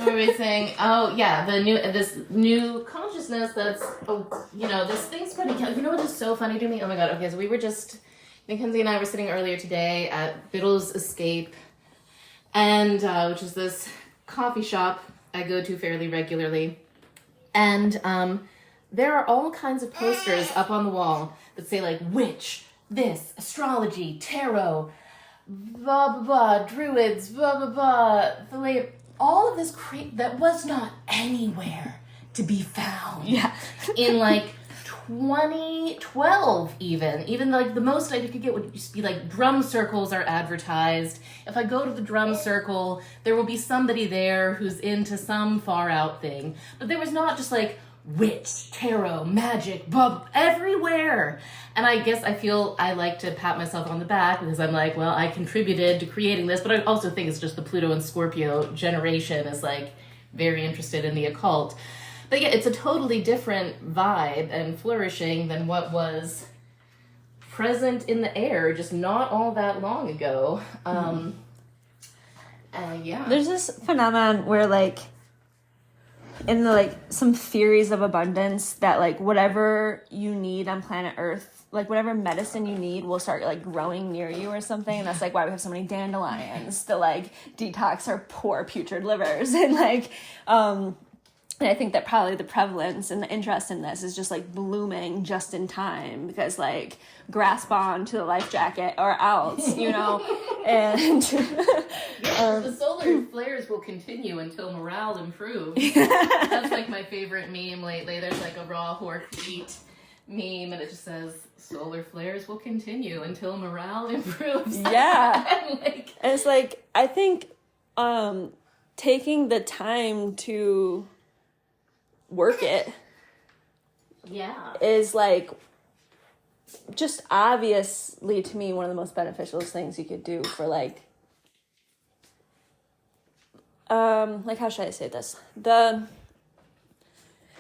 were we saying? Oh, yeah, this new consciousness that's, this thing's funny. You know what is so funny to me? Oh, my God. Okay, so Mackenzie and I were sitting earlier today at Biddle's Escape, and which is this coffee shop I go to fairly regularly. And there are all kinds of posters up on the wall that say like witch, this, astrology, tarot, blah blah blah, druids, blah blah blah, all of this that was not anywhere to be found. Yeah. In like 2012 even like the most I could get would just be like drum circles are advertised. If I go to the drum circle, there will be somebody there who's into some far out thing. But there was not just like witch, tarot, magic, everywhere. And I guess I feel I like to pat myself on the back because I'm like, well, I contributed to creating this, but I also think it's just the Pluto and Scorpio generation is like very interested in the occult. But yeah, it's a totally different vibe and flourishing than what was present in the air just not all that long ago. Yeah. There's this phenomenon where, like, in the, like, some theories of abundance that, like, whatever you need on planet Earth, like, whatever medicine you need will start, like, growing near you or something. And that's, like, why we have so many dandelions to, like, detox our poor putrid livers. And, like, and I think that probably the prevalence and the interest in this is just, like, blooming just in time because, like, grasp on to the life jacket or else, you know? And the solar flares will continue until morale improves. That's, like, my favorite meme lately. There's, like, a raw horse meat meme, and it just says, solar flares will continue until morale improves. Yeah. and it's, like, I think taking the time to work it is, like, just obviously to me one of the most beneficial things you could do for, like how should I say this?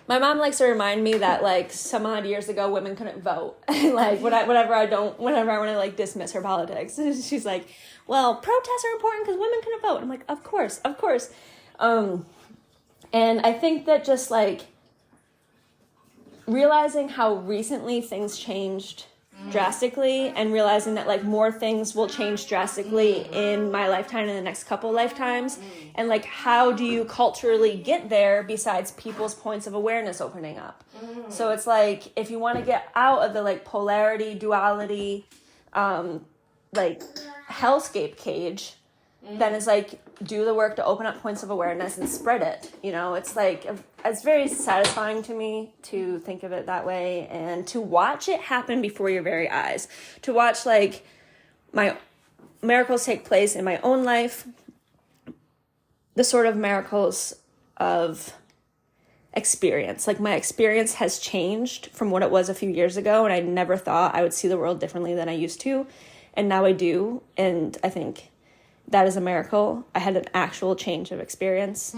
My mom likes to remind me that, like, some odd years ago women couldn't vote. Like, whenever I want to, like, dismiss her politics, she's like, well, protests are important because women couldn't vote. I'm like, of course. And I think that just, like, realizing how recently things changed drastically and realizing that, like, more things will change drastically in my lifetime and the next couple lifetimes. And, like, how do you culturally get there besides people's points of awareness opening up? So it's like, if you want to get out of the, like, polarity, duality, like, hellscape cage, then it's like, do the work to open up points of awareness and spread it. You know, it's like, it's very satisfying to me to think of it that way and to watch it happen before your very eyes. To watch, like, my miracles take place in my own life, the sort of miracles of experience. Like, my experience has changed from what it was a few years ago, and I never thought I would see the world differently than I used to, and now I do, and I think that is a miracle. I had an actual change of experience.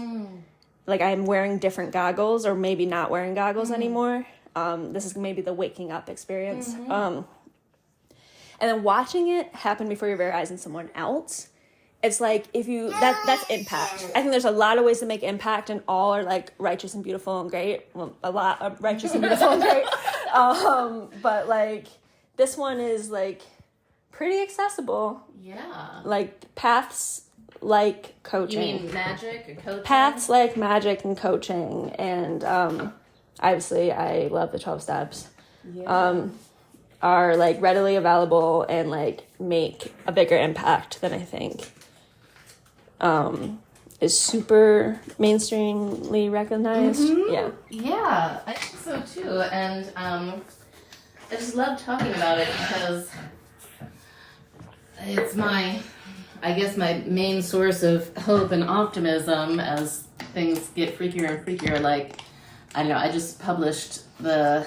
Like, I'm wearing different goggles, or maybe not wearing goggles anymore. This is maybe the waking up experience. And then watching it happen before your very eyes in someone else, it's like, if you, that's impact. I think there's a lot of ways to make impact, and all are, like, righteous and beautiful and great. Well, a lot of righteous and beautiful and great. But, like, this one is, like, pretty accessible. Yeah. Like, paths like coaching. You mean magic or coaching? Paths like magic and coaching. And obviously I love the 12 steps. Yeah. Are, like, readily available and, like, make a bigger impact than I think is super mainstreamly recognized. Yeah, I think so too. And I just love talking about it because it's my main source of hope and optimism as things get freakier and freakier. Like, I don't know, I just published the,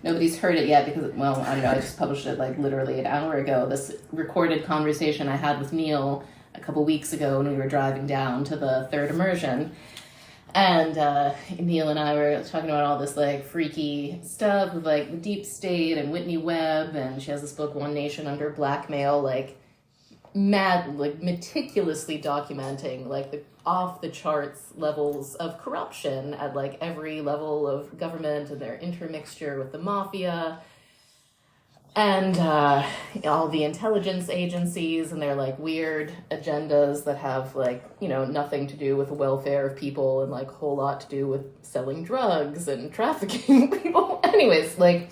nobody's heard it yet because, well, I don't know, I just published it, like, literally an hour ago, this recorded conversation I had with Neil a couple weeks ago when we were driving down to the third immersion. And Neil and I were talking about all this, like, freaky stuff with, like, the deep state and Whitney Webb, and she has this book, One Nation Under Blackmail, like, meticulously documenting, like, the off-the-charts levels of corruption at, like, every level of government and their intermixture with the mafia and all the intelligence agencies and their, like, weird agendas that have, like, you know, nothing to do with the welfare of people and, like, a whole lot to do with selling drugs and trafficking people. Anyways, like,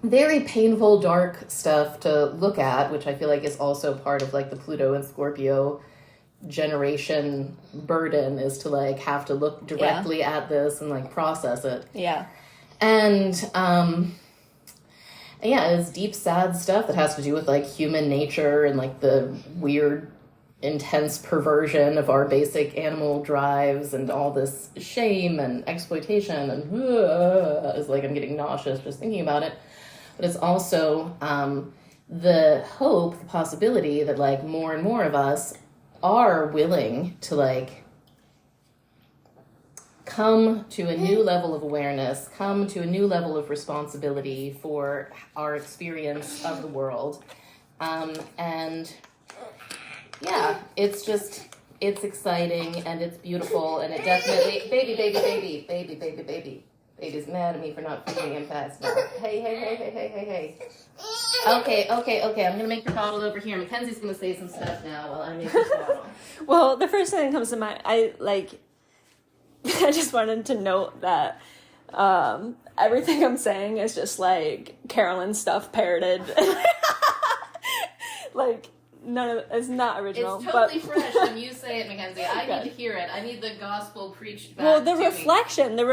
very painful, dark stuff to look at, which I feel like is also part of, like, the Pluto and Scorpio generation burden, is to, like, have to look directly at this and, like, process it. Yeah. And it's deep, sad stuff that has to do with, like, human nature and, like, the weird, intense perversion of our basic animal drives and all this shame and exploitation and it's like I'm getting nauseous just thinking about it. But it's also the hope, the possibility that, like, more and more of us are willing to, like, come to a new level of awareness, come to a new level of responsibility for our experience of the world. And yeah, it's exciting and it's beautiful and it definitely, baby's mad at me for not feeding him fast enough. Hey. Okay, I'm gonna make your bottle over here. Mackenzie's gonna say some stuff now while I make this bottle. Well, the first thing that comes to mind, I just wanted to note that everything I'm saying is just like Carolyn stuff parroted. Like none of it's not original. It's totally fresh when you say it, Mackenzie. I need to hear it. I need the gospel preached back. Well, the reflection, the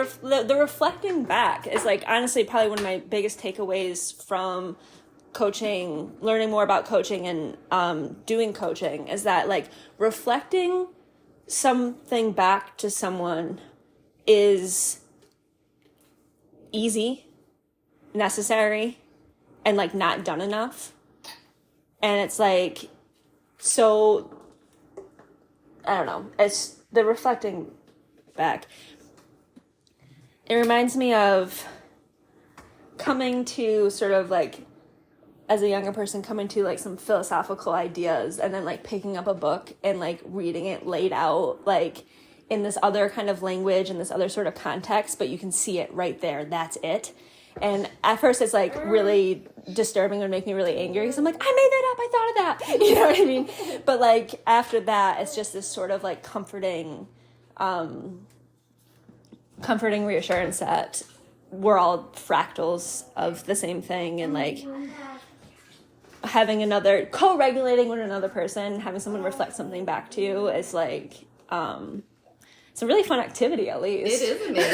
reflecting back is like honestly probably one of my biggest takeaways from coaching, learning more about coaching and doing coaching is that like reflecting something back to someone is easy, necessary, and like not done enough. And it's like, so, I don't know, it's the reflecting back. It reminds me of coming to sort of like, as a younger person, coming to like some philosophical ideas and then like picking up a book and like reading it laid out like in this other kind of language and this other sort of context, but you can see it right there. That's it. And at first it's like really disturbing and make me really angry because I'm like, I made that up. I thought of that. You know what I mean? But like after that, it's just this sort of like comforting reassurance that we're all fractals of the same thing. And like having another co-regulating with another person, having someone reflect something back to you is like, it's a really fun activity, at least. It is amazing.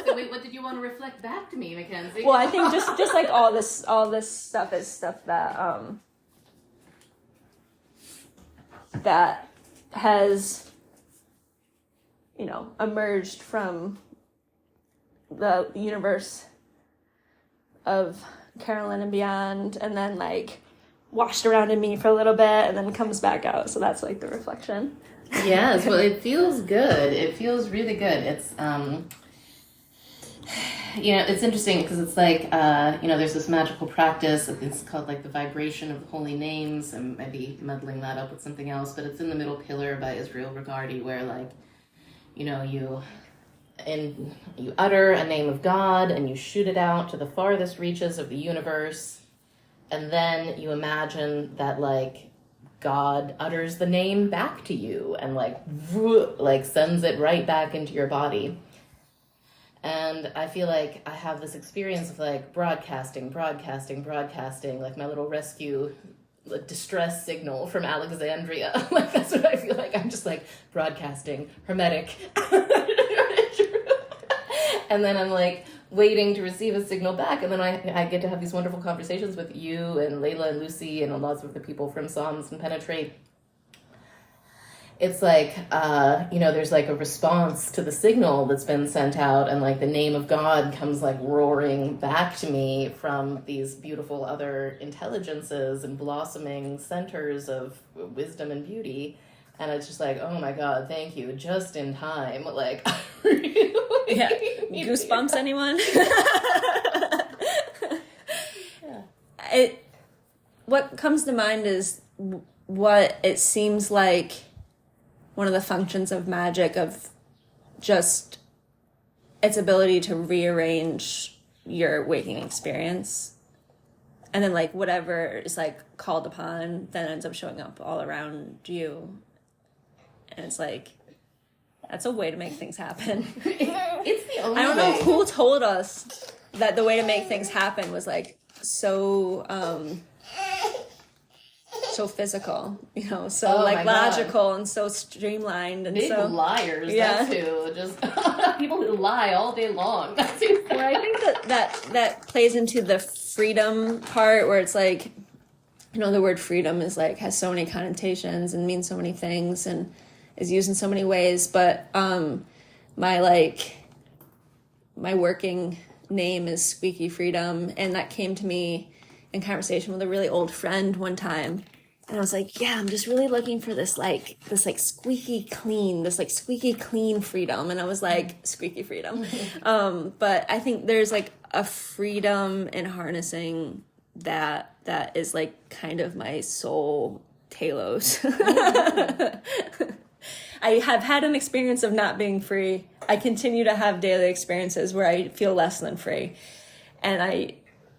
So wait, what did you want to reflect back to me, Mackenzie? Well, I think just like all this stuff is stuff that that has, you know, emerged from the universe of Carolyn and beyond, and then like washed around in me for a little bit, and then comes back out. So that's like the reflection. Yes, well, it feels good. It feels really good. It's, you know, it's interesting because it's like, you know, there's this magical practice. It's called like the vibration of the holy names. I'm maybe muddling that up with something else, but it's in the middle pillar by Israel Regardie, where like, you know, you utter a name of God and you shoot it out to the farthest reaches of the universe, and then you imagine that like God utters the name back to you and like sends it right back into your body. And I feel like I have this experience of like broadcasting, like my little rescue distress signal from Alexandria. Like that's what I feel like. I'm just like broadcasting, hermetic. And then I'm like waiting to receive a signal back, and then I get to have these wonderful conversations with you and Layla and Lucy and lots of the people from Psalms and Penetrate. It's like, you know, there's like a response to the signal that's been sent out, and like the name of God comes like roaring back to me from these beautiful other intelligences and blossoming centers of wisdom and beauty. And it's just like, oh my God, thank you, just in time. Like, really yeah. Goosebumps, anyone? Yeah. What comes to mind is what it seems like one of the functions of magic, of just its ability to rearrange your waking experience. And then like whatever is like called upon then ends up showing up all around you. And it's like, that's a way to make things happen. It's the only way. I don't know who told us that the way to make things happen was like so physical, you know, so like logical and so streamlined and big so liars. Yeah. That's who. Just people who lie all day long. Well, I think that plays into the freedom part, where it's like, you know, the word freedom is like has so many connotations and means so many things and is used in so many ways, but my working name is Squeaky Freedom, and that came to me in conversation with a really old friend one time, and I was like, yeah, I'm just really looking for this squeaky clean freedom, and I was like, squeaky freedom. But I think there's like a freedom in harnessing that is like kind of my soul Talos. I have had an experience of not being free. I continue to have daily experiences where I feel less than free. And I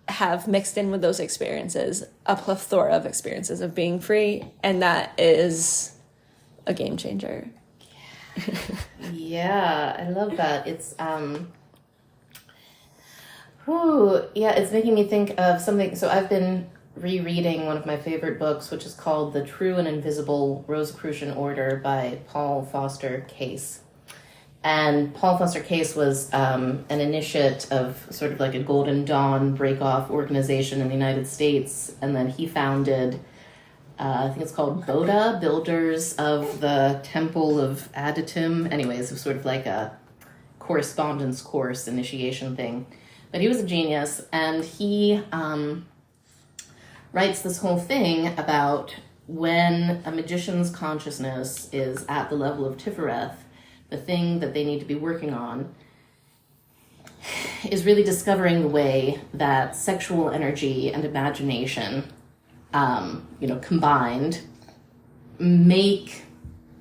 have mixed in with those experiences a plethora of experiences of being free. And that is a game changer. Yeah, I love that. It's, it's making me think of something. So I've been rereading one of my favorite books, which is called The True and Invisible Rosicrucian Order by Paul Foster Case. And Paul Foster Case was an initiate of sort of like a Golden Dawn break-off organization in the United States. And then he founded, I think it's called Boda, Builders of the Temple of Adytum. Anyways, it was sort of like a correspondence course initiation thing. But he was a genius, and he writes this whole thing about when a magician's consciousness is at the level of Tifereth, the thing that they need to be working on is really discovering the way that sexual energy and imagination, combined, make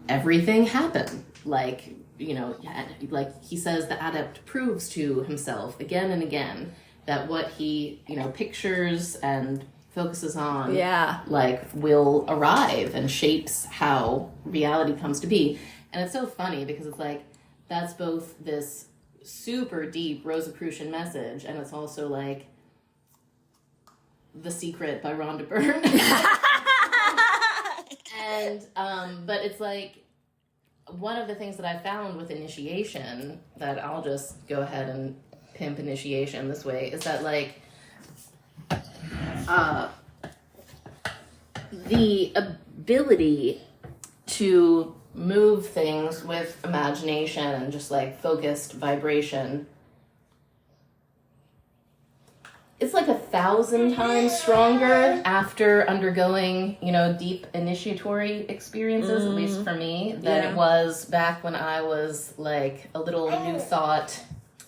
everything happen. Like he says, the adept proves to himself again and again that what he, pictures and focuses on, will arrive and shapes how reality comes to be. And it's so funny because it's like, that's both this super deep Rosicrucian message, and it's also like The Secret by Rhonda Byrne. And, but it's like, one of the things that I found with initiation, that I'll just go ahead and pimp initiation this way, is that like, the ability to move things with imagination and just like focused vibration, it's like 1,000 times stronger after undergoing, deep initiatory experiences, at least for me, than it was back when I was like a little new thought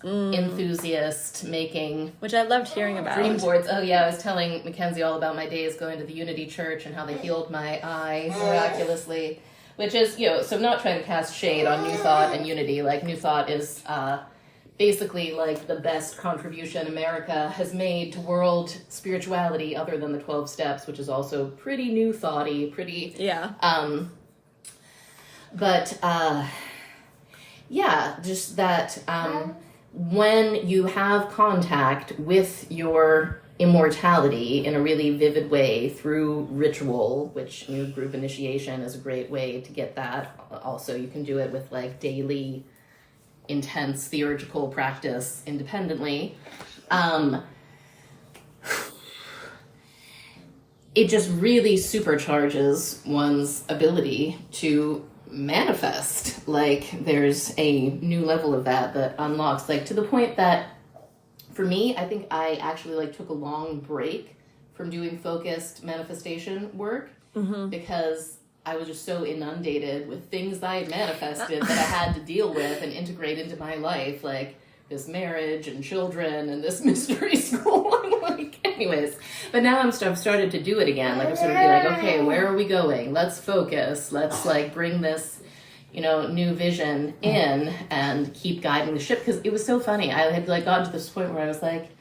enthusiast making, which I loved hearing about, dream boards. Oh yeah, I was telling Mackenzie all about my days going to the Unity Church and how they healed my eye miraculously, which is, so I'm not trying to cast shade on New Thought and Unity. Like, New Thought is basically like the best contribution America has made to world spirituality, other than the 12 steps, which is also pretty New Thoughty, pretty just that when you have contact with your immortality in a really vivid way through ritual, which group initiation is a great way to get that. Also, you can do it with like daily intense theurgical practice independently. It just really supercharges one's ability to manifest. Like, there's a new level of that unlocks, like, to the point that for me, I think I actually like took a long break from doing focused manifestation work because I was just so inundated with things I had manifested that I had to deal with and integrate into my life, like this marriage and children and this mystery school. Anyways, but now I've started to do it again. Like, I'm sort of be like, okay, where are we going? Let's focus. Let's like bring this, new vision in and keep guiding the ship. Because it was so funny. I had like gotten to this point where I was like,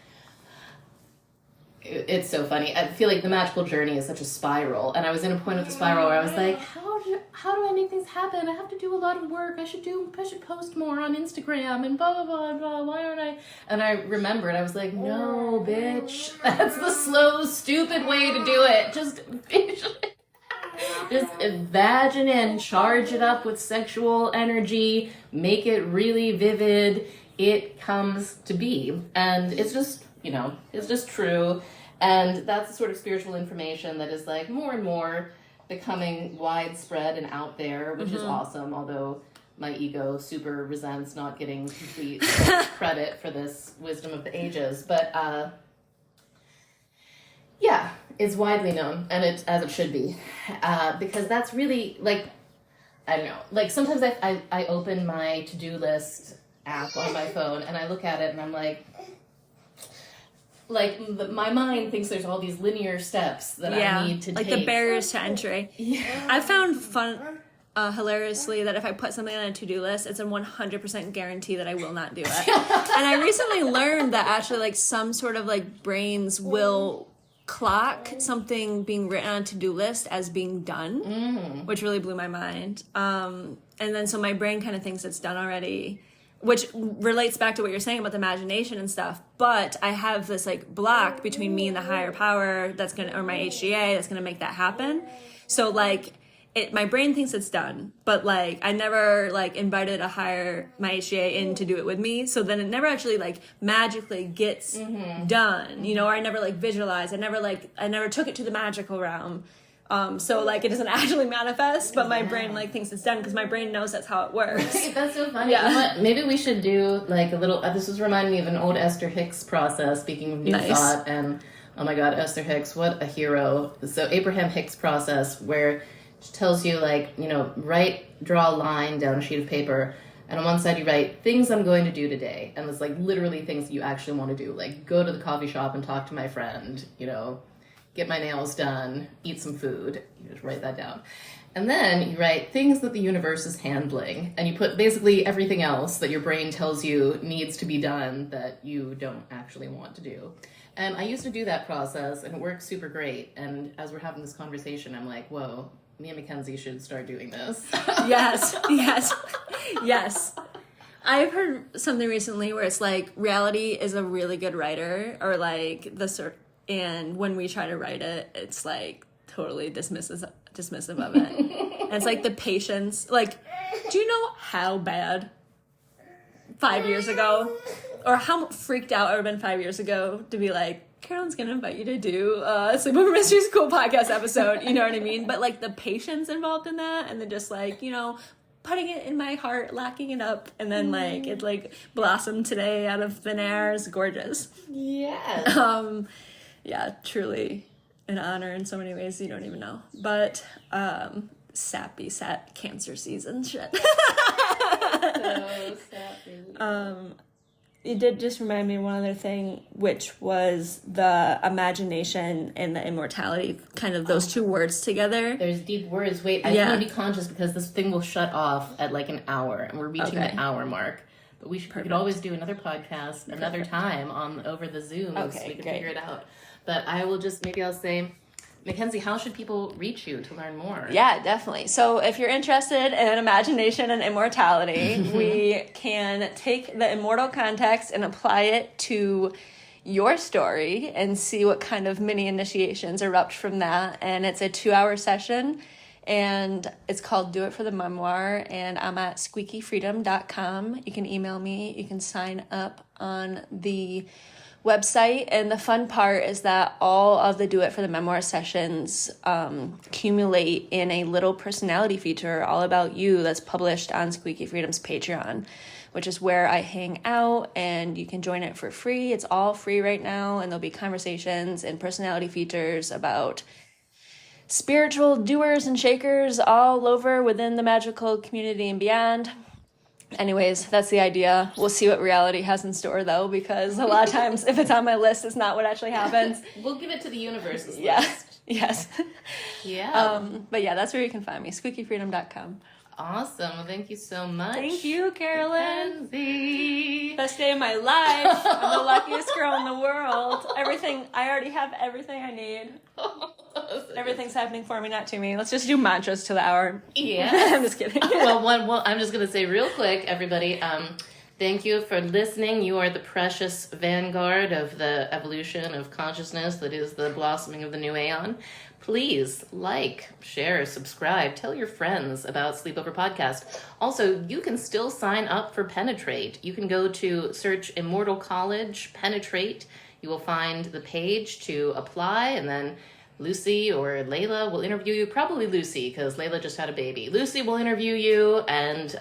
it's so funny. I feel like the magical journey is such a spiral, and I was in a point of the spiral where I was like, how do I make things happen? I have to do a lot of work. I should post more on Instagram and blah, blah, blah, blah. Why aren't I? And I remembered, I was like, no, bitch. That's the slow, stupid way to do it. Just imagine and charge it up with sexual energy. Make it really vivid. It comes to be. And it's just, it's just true. And that's the sort of spiritual information that is like more and more becoming widespread and out there, which is awesome, although my ego super resents not getting complete credit for this wisdom of the ages. But it's widely known, and it's as it should be, because that's really, like, I don't know, like sometimes I open my to-do list app on my phone and I look at it and I'm like, like my mind thinks there's all these linear steps that I need to like take. the barriers to entry. Yeah. I found hilariously that if I put something on a to-do list, it's a 100% guarantee that I will not do it. And I recently learned that actually like some sort of like brains will clock something being written on a to-do list as being done, which really blew my mind. And then so my brain kind of thinks it's done already, which relates back to what you're saying about the imagination and stuff. But I have this like block between me and the higher power that's gonna, or my HGA that's gonna make that happen. So like my brain thinks it's done, but like I never like invited my HGA in to do it with me. So then it never actually like magically gets done, you know, or I never like visualized. I never took it to the magical realm. So like it doesn't actually manifest, but my brain like thinks it's done because my brain knows that's how it works. Right, that's so funny. Yeah. You know what? Maybe we should do like a little, this is reminding me of an old Esther Hicks process, speaking of New Thought, and oh my God, Esther Hicks, what a hero. So Abraham Hicks process, where it tells you like, you know, draw a line down a sheet of paper, and on one side you write things I'm going to do today, and it's like literally things that you actually want to do, like go to the coffee shop and talk to my friend, you know, get my nails done, eat some food. You just write that down. And then you write things that the universe is handling, and you put basically everything else that your brain tells you needs to be done that you don't actually want to do. And I used to do that process, and it works super great. And as we're having this conversation, I'm like, whoa, me and Mackenzie should start doing this. Yes. I've heard something recently where it's like reality is a really good writer, or like and when we try to write it, it's like totally dismissive of it. And it's like the patience. Like, do you know how bad 5 years ago, or how freaked out I would have been 5 years ago to be like, Carolyn's gonna invite you to do a Sleepover Mystery School podcast episode, you know what I mean? But like the patience involved in that, and then just like, you know, putting it in my heart, locking it up, and then like it like blossomed today out of thin air is gorgeous. Yes. Yeah, truly an honor in so many ways you don't even know. But sappy cancer season shit. So sappy. It did just remind me of one other thing, which was the imagination and the immortality, kind of those two words together. There's deep words. Wait, I want to be conscious because this thing will shut off at like an hour, and we're reaching the hour mark. But we could always do another podcast another time over the Zoom, so we can figure it out. But maybe I'll say, Mackenzie, how should people reach you to learn more? Yeah, definitely. So if you're interested in imagination and immortality, we can take the immortal context and apply it to your story and see what kind of mini initiations erupt from that. And it's a 2-hour session, and it's called Do It for the Memoir, and I'm at squeakyfreedom.com. You can email me. You can sign up on the website, and the fun part is that all of the Do It for the Memoir sessions accumulate in a little personality feature all about you that's published on Squeaky Freedom's Patreon, which is where I hang out, and you can join it for free. It's all free right now, and there'll be conversations and personality features about spiritual doers and shakers all over within the magical community and beyond. Anyways, that's the idea. We'll see what reality has in store, though, because a lot of times if it's on my list, it's not what actually happens. We'll give it to the universe's list. Yes. Yeah. But yeah, that's where you can find me, squeakyfreedom.com. Awesome. Well, thank you so much. Thank you, Carolyn. Mackenzie. Best day of my life. I'm the luckiest girl in the world. I already have everything I need. Everything's happening for me, not to me. Let's just do mantras till the hour. Yeah. I'm just kidding. Well, I'm just going to say real quick, everybody, thank you for listening. You are the precious vanguard of the evolution of consciousness that is the blossoming of the new Aeon. Please like, share, subscribe, tell your friends about Sleepover Podcast. Also, you can still sign up for Penetrate. You can go to search Immortal College Penetrate. You will find the page to apply, and then Lucy or Layla will interview you. Probably Lucy, because Layla just had a baby. Lucy will interview you, and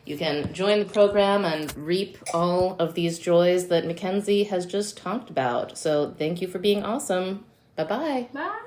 you can join the program and reap all of these joys that Mackenzie has just talked about. So thank you for being awesome. Bye-bye. Bye.